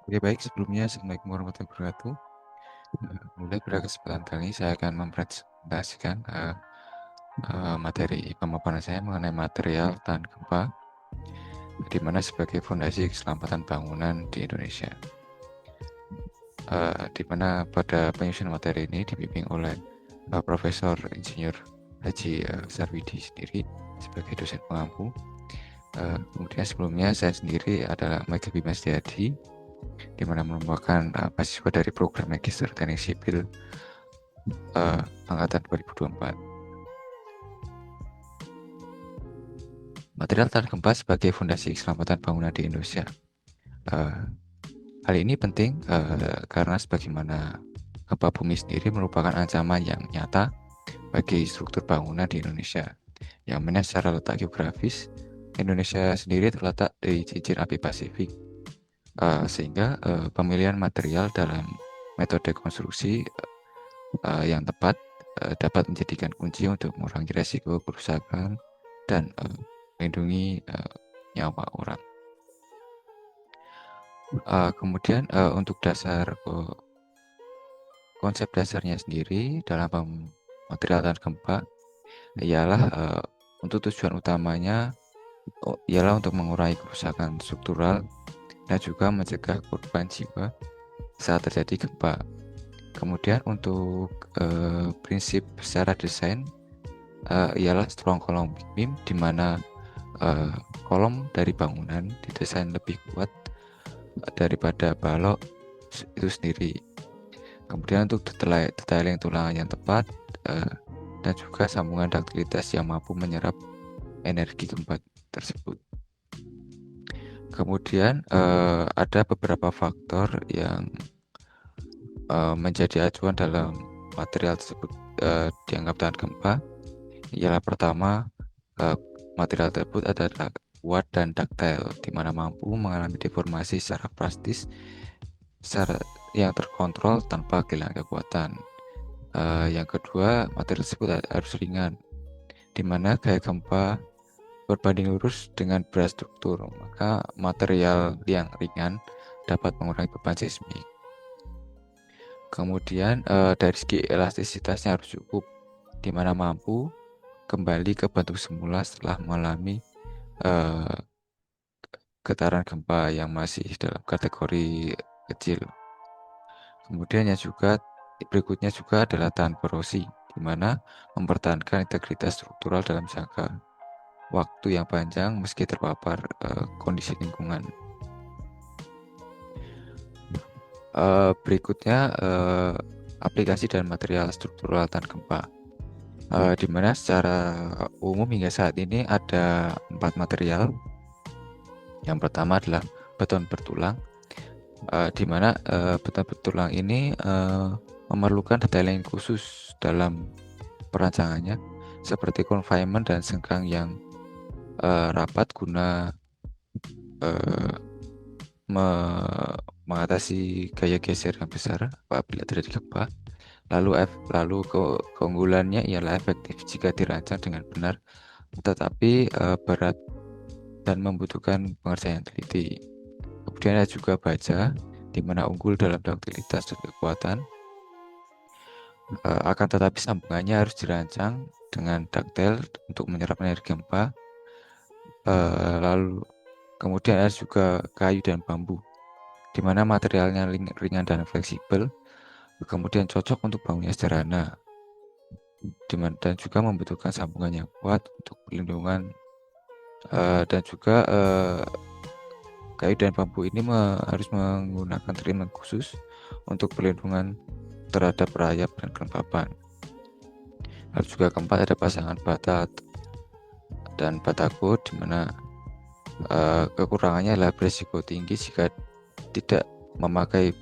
Oke, baik, sebelumnya Assalamualaikum warahmatullahi wabarakatuh. Mulai pada kesempatan kali ini saya akan mempresentasikan materi pemaparan saya mengenai material tahan gempa, di mana sebagai fondasi keselamatan bangunan di Indonesia. Di mana pada penyusunan materi ini dibimbing oleh Profesor Insinyur Haji Sarwidi sendiri sebagai dosen pengampu. Kemudian sebelumnya saya sendiri adalah Michael Bima Setiadi, di mana merupakan mahasiswa dari program Magister Teknik Sipil angkatan 2024. Material tahan gempa sebagai fondasi keselamatan bangunan di Indonesia. Hal ini penting karena sebagaimana gempa bumi sendiri merupakan ancaman yang nyata bagi struktur bangunan di Indonesia. Yang mana secara letak geografis, Indonesia sendiri terletak di cincin api Pasifik, sehingga pemilihan material dalam metode konstruksi yang tepat dapat menjadikan kunci untuk mengurangi resiko kerusakan dan melindungi nyawa orang. Kemudian untuk dasar konsep dasarnya sendiri dalam material tahan gempa ialah untuk tujuan utamanya ialah untuk mengurangi kerusakan struktural dan juga mencegah korban jiwa saat terjadi gempa. Kemudian untuk prinsip secara desain ialah strong column beam, di mana kolom dari bangunan didesain lebih kuat daripada balok itu sendiri. Kemudian untuk detailing tulangan yang tepat dan juga sambungan duktilitas yang mampu menyerap energi gempa tersebut. Kemudian ada beberapa faktor yang menjadi acuan dalam material tersebut dianggap tahan gempa. Ialah pertama, material tersebut adalah kuat dan ductile, di mana mampu mengalami deformasi secara plastis secara yang terkontrol tanpa kehilangan kekuatan. Yang kedua, material tersebut harus ringan, di mana gaya gempa berbanding lurus dengan berat struktur, maka material yang ringan dapat mengurangi beban seismik. Kemudian dari segi elastisitasnya harus cukup, di mana mampu kembali ke bentuk semula setelah mengalami getaran gempa yang masih dalam kategori kecil. Kemudian yang juga berikutnya juga adalah tahan korosi, di mana mempertahankan integritas struktural dalam jangka waktu yang panjang meski terpapar kondisi lingkungan. Berikutnya aplikasi dan material struktural tahan gempa, di mana secara umum hingga saat ini ada 4 material. Yang pertama adalah beton bertulang, di mana beton bertulang ini memerlukan detailing khusus dalam perancangannya, seperti confinement dan sengkang yang rapat guna mengatasi gaya geser yang besar apabila terjadi gempa. Lalu keunggulannya ialah efektif jika dirancang dengan benar, tetapi berat dan membutuhkan pengerjaan yang teliti. Kemudian ada juga baja, di mana unggul dalam duktilitas dan kekuatan. Akan tetapi sambungannya harus dirancang dengan ductile untuk menyerap energi gempa. Lalu kemudian ada juga kayu dan bambu, di mana materialnya ringan dan fleksibel, kemudian cocok untuk bangunan sederhana, dan juga membutuhkan sambungan yang kuat untuk perlindungan, dan juga kayu dan bambu ini harus menggunakan treatment khusus untuk perlindungan terhadap rayap dan kelembapan. Lalu juga keempat ada pasangan bata dan batako, di mana kekurangannya adalah berisiko tinggi jika tidak memakai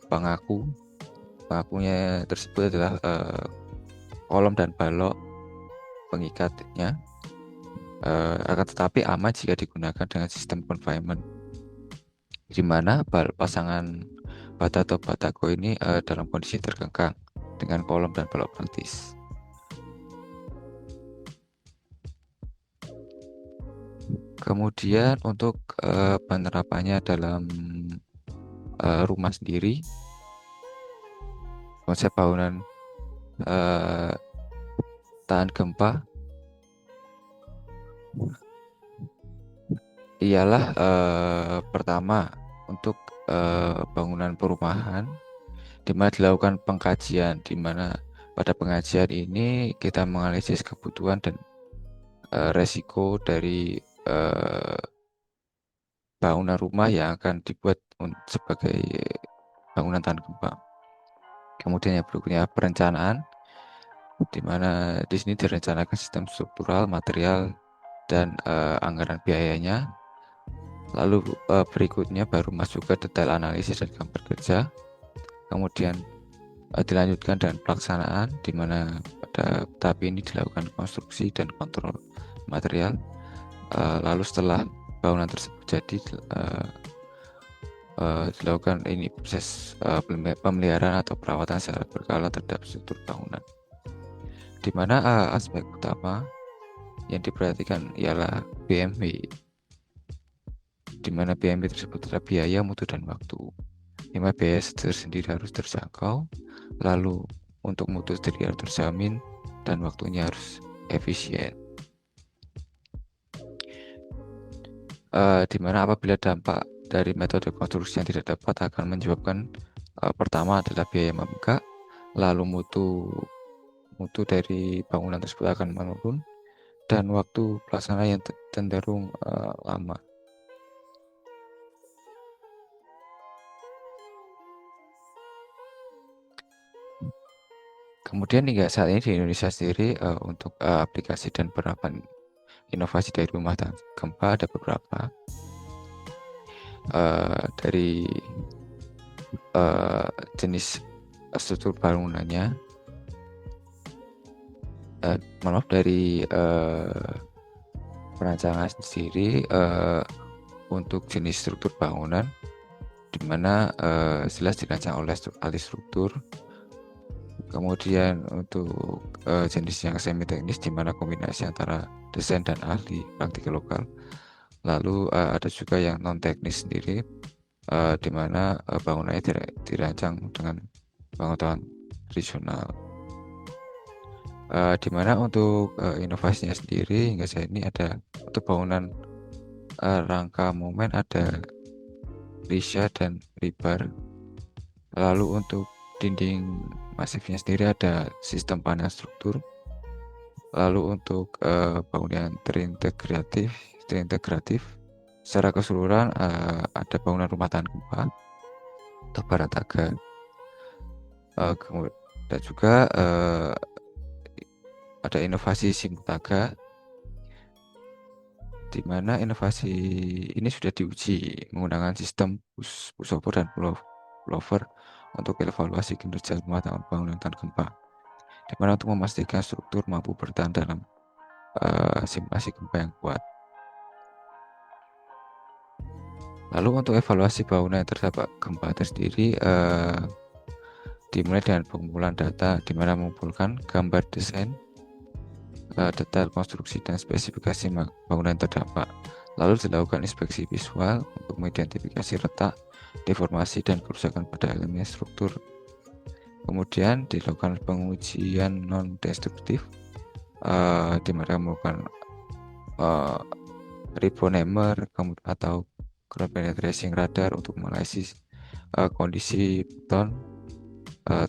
pengaku. Pengakunya tersebut adalah kolom dan balok pengikatnya, akan tetapi aman jika digunakan dengan sistem confinement, di mana pasangan bata atau batako ini dalam kondisi terkengkang dengan kolom dan balok praktis. Kemudian untuk penerapannya dalam rumah sendiri, konsep bangunan tahan gempa ialah pertama untuk bangunan perumahan, di mana dilakukan pengkajian, di mana pada pengajian ini kita menganalisis kebutuhan dan resiko dari bangunan rumah yang akan dibuat sebagai bangunan tahan gempa. Kemudian yang berikutnya perencanaan, di mana di sini direncanakan sistem struktural, material, dan anggaran biayanya. Lalu berikutnya baru masuk ke detail analisis dan gambar kerja. Kemudian dilanjutkan dengan pelaksanaan, di mana pada tahap ini dilakukan konstruksi dan kontrol material. Lalu setelah bangunan tersebut jadi dilakukan ini proses pemeliharaan atau perawatan secara berkala terhadap struktur bangunan, di mana aspek utama yang diperhatikan ialah BMW, di mana BMW tersebut adalah biaya, mutu, dan waktu. Di mana biaya tersendiri harus terjangkau, lalu untuk mutu sendiri harus terjamin, dan waktunya harus efisien. Di mana apabila dampak dari metode konstruksi yang tidak dapat akan menyebabkan pertama adalah biaya membengkak, lalu mutu dari bangunan tersebut akan menurun, dan waktu pelaksanaan yang cenderung lama. Kemudian hingga saat ini di Indonesia sendiri untuk aplikasi dan penerapan inovasi dari rumah tahan gempa ada beberapa. Dari jenis struktur bangunannya, maaf, dari perancangan sendiri untuk jenis struktur bangunan, di mana jelas dirancang oleh ahli struktur. Kemudian untuk jenis yang semi teknis, di mana kombinasi antara desain dan ahli praktik lokal. Lalu ada juga yang non teknis sendiri, di mana bangunannya dirancang dengan pengetahuan tradisional. Di mana untuk inovasinya sendiri hingga saat ini ada untuk bangunan rangka momen ada risya dan rebar. Lalu untuk dinding masifnya sendiri ada sistem panel struktur. Lalu untuk bangunan terintegratif secara keseluruhan ada bangunan rumah tahan gempa atau Barataga. Dan juga ada inovasi Simutaga, di mana inovasi ini sudah diuji menggunakan sistem pushover dan pullover untuk evaluasi kinerja rumah tahan bangunan tahan gempa, di mana untuk memastikan struktur mampu bertahan dalam simulasi gempa yang kuat. Lalu untuk evaluasi bangunan yang terdampak gempa tersendiri dimulai dengan pengumpulan data, di mana mengumpulkan gambar desain, detail konstruksi, dan spesifikasi bangunan terdampak. Lalu dilakukan inspeksi visual untuk mengidentifikasi retak, deformasi, dan kerusakan pada elemen struktur. Kemudian dilakukan pengujian non-destruktif, di mana melakukan ribbon hammer atau ground penetrating radar untuk menganalisis kondisi beton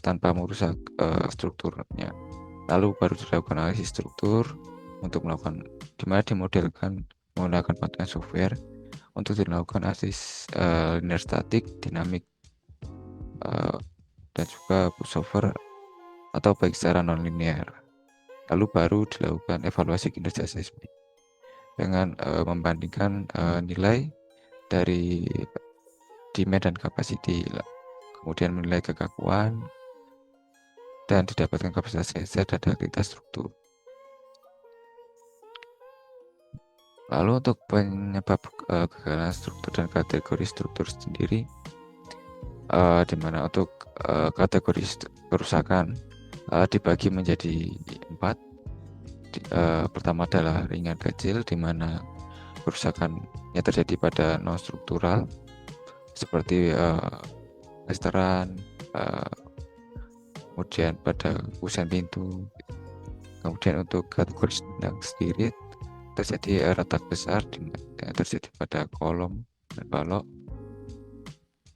tanpa merusak strukturnya. Lalu baru dilakukan analisis struktur untuk melakukan, dimana dimodelkan menggunakan panduan software untuk dilakukan analisis linear statik, dinamik, dan juga pushover atau baik secara non-linear. Lalu baru dilakukan evaluasi kinerja seismik dengan membandingkan nilai dari demand dan capacity, kemudian menilai kekakuan dan didapatkan kapasitas geser dan aktivitas struktur. Lalu untuk penyebab kegagalan struktur dan kategori struktur sendiri, di mana untuk kategori kerusakan dibagi menjadi 4. Pertama adalah ringan kecil, di mana kerusakan yang terjadi pada non struktural. seperti restoran, kemudian pada kusen pintu. Kemudian untuk kategori sedang sendiri terjadi retak besar yang terjadi pada kolom dan balok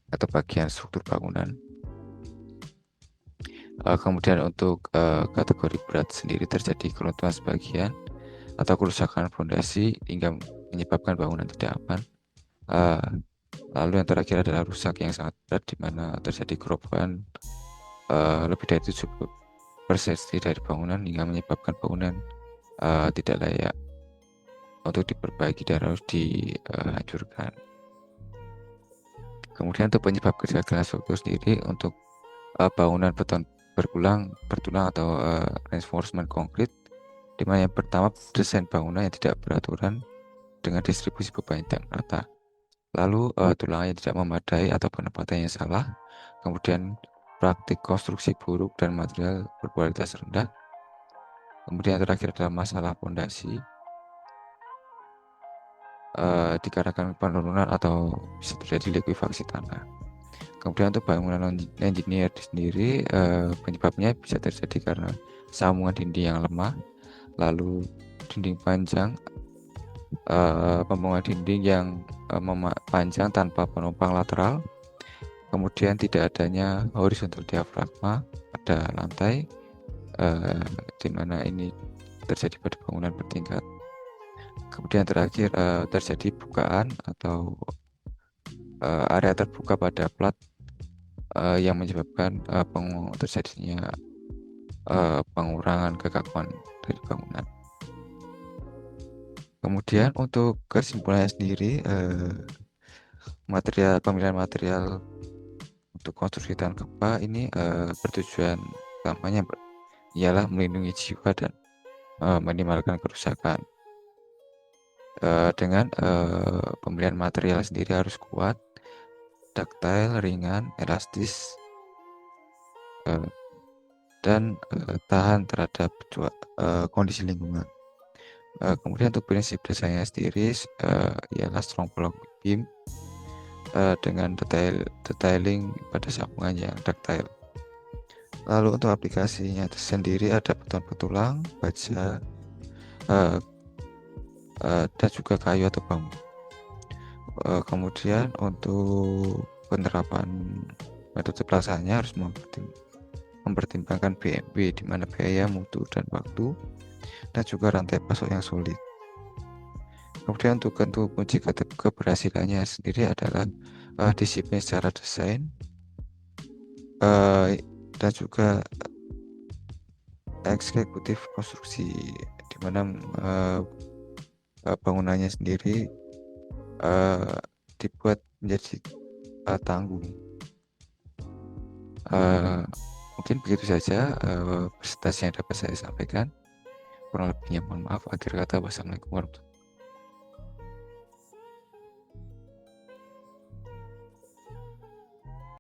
atau bagian struktur bangunan. Kemudian untuk kategori berat sendiri terjadi keruntuhan sebagian atau kerusakan fondasi hingga menyebabkan bangunan tidak aman. Lalu yang terakhir adalah rusak yang sangat berat, di mana terjadi kerobohan lebih dari 70% dari bangunan hingga menyebabkan bangunan tidak layak untuk diperbaiki dan harus dihancurkan. Kemudian untuk penyebab kegagalan struktur sendiri, untuk bangunan beton bertulang atau reinforcement konkrit, di mana yang pertama desain bangunan yang tidak beraturan dengan distribusi beban yang rata. Lalu tulangnya tidak memadai atau penempatan yang salah. Kemudian praktik konstruksi buruk dan material berkualitas rendah. Kemudian terakhir adalah masalah fondasi, dikarenakan penurunan atau bisa terjadi likuifaksi tanah. Kemudian untuk bangunan non-engineer sendiri, penyebabnya bisa terjadi karena sambungan dinding yang lemah, lalu dinding panjang, pembangunan dinding yang panjang tanpa penopang lateral, kemudian tidak adanya horizontal diafragma pada lantai, di mana ini terjadi pada bangunan bertingkat. Kemudian terakhir terjadi bukaan atau area terbuka pada plat yang menyebabkan terjadinya pengurangan kekakuan dari bangunan. Kemudian untuk kesimpulannya sendiri, pemilihan material untuk konstruksi tahan gempa ini bertujuan utamanya ialah melindungi jiwa dan minimalkan kerusakan. Dengan pemilihan material sendiri harus kuat, ductile, ringan, elastis, dan tahan terhadap kondisi lingkungan. Kemudian untuk prinsip desainnya sendiri ialah strong block beam dengan detailing pada sambungan yang ductile. Lalu untuk aplikasinya sendiri ada beton betulang, baja, dan juga kayu atau bambu. Kemudian untuk penerapan metode pelaksananya harus mempertimbangkan BMW, di mana biaya, mutu, dan waktu, dan juga rantai pasok yang sulit. Kemudian untuk kunci keberhasilannya sendiri adalah disiplin secara desain, dan juga eksekutif konstruksi, di mana bangunannya sendiri dibuat menjadi tanggung. Mungkin begitu saja presentasi yang dapat saya sampaikan. Kurang lebihnya mohon maaf. Akhir kata, wassalamualaikum warahmatullahi wabarakatuh.